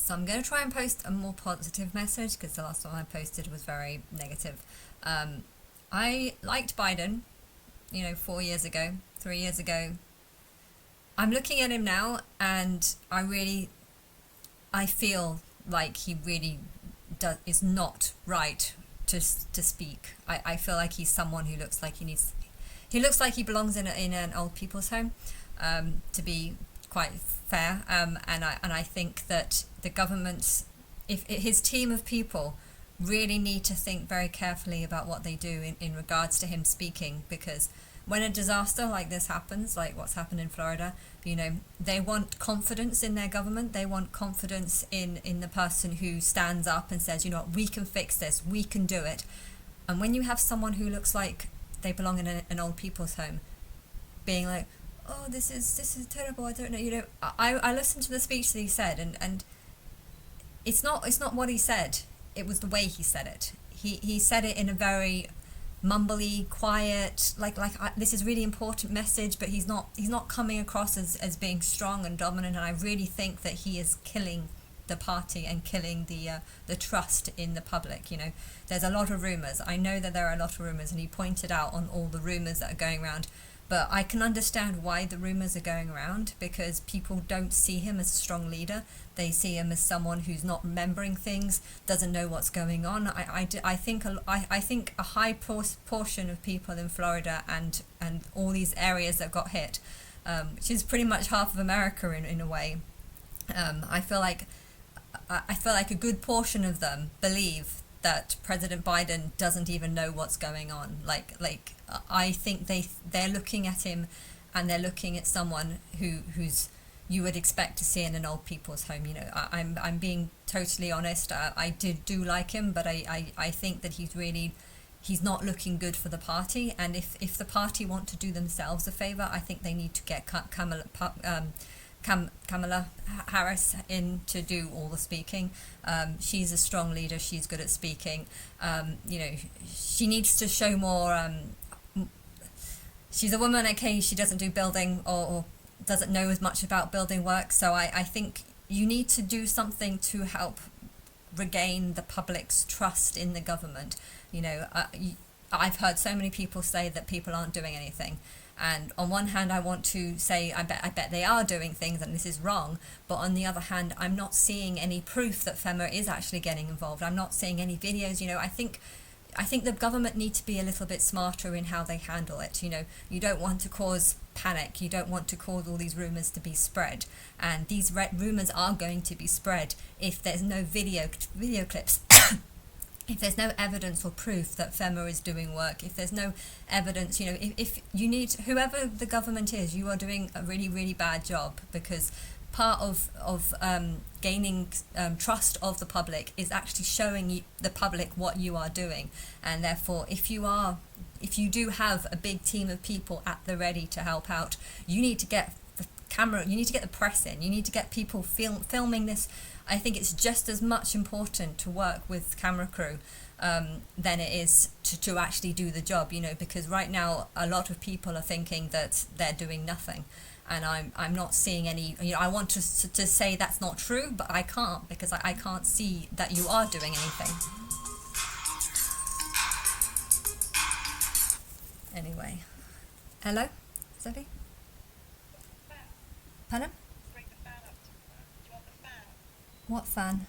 So I'm going to try and post a more positive message because the last one I posted was very negative. I liked Biden, 4 years ago, 3 years ago. I'm looking at him now and I feel like he really is not right to speak. I feel like he's someone who looks like he looks like he belongs in an old people's home, to be quite fair. And I think that the government, if his team of people, really need to think very carefully about what they do in regards to him speaking, because when a disaster like this happens, like what's happened in Florida, they want confidence in their government. They want confidence in the person who stands up and says, we can fix this, we can do it. And when you have someone who looks like they belong in an old people's home, being like, oh, this is terrible, I don't know, I listened to the speech that he said, and it's not what he said, it was the way he said it. He said it in a very mumbly, quiet, this is really important message, but he's not coming across as being strong and dominant, and I really think that he is killing the party and killing the trust in the public. There's a lot of rumors. I know that there are a lot of rumors, and he pointed out on all the rumors that are going around. But I can understand why the rumors are going around, because people don't see him as a strong leader. They see him as someone who's not remembering things, doesn't know what's going on. I think a high portion of people in Florida and all these areas that got hit, which is pretty much half of America in a way, I feel like a good portion of them believe that President Biden doesn't even know what's going on. I think they're looking at him, and they're looking at someone who's you would expect to see in an old people's home. I'm being totally honest. I do like him, but I think that he's not looking good for the party. And if the party want to do themselves a favor, I think they need to get Kamala Harris in to do all the speaking. She's a strong leader. She's good at speaking. She needs to show more. She's a woman. Okay, she doesn't do building or doesn't know as much about building work. So I think you need to do something to help regain the public's trust in the government. I've heard so many people say that people aren't doing anything. And on one hand, I want to say, I bet they are doing things and this is wrong. But on the other hand, I'm not seeing any proof that FEMA is actually getting involved. I'm not seeing any videos. I think the government need to be a little bit smarter in how they handle it. You don't want to cause panic. You don't want to cause all these rumors to be spread. And these rumors are going to be spread if there's no video clips. If there's no evidence or proof that FEMA is doing work, if there's no evidence, if you need, whoever the government is, you are doing a really, really bad job, because part of gaining trust of the public is actually showing the public what you are doing. And therefore, if you do have a big team of people at the ready to help out, you need to get the camera, you need to get the press in, you need to get people filming this. I think it's just as much important to work with camera crew than it is to actually do the job, because right now a lot of people are thinking that they're doing nothing, and I'm not seeing any. I want to say that's not true, but I can't, because I can't see that you are doing anything. Anyway, hello, Sophie? Pardon? What fan?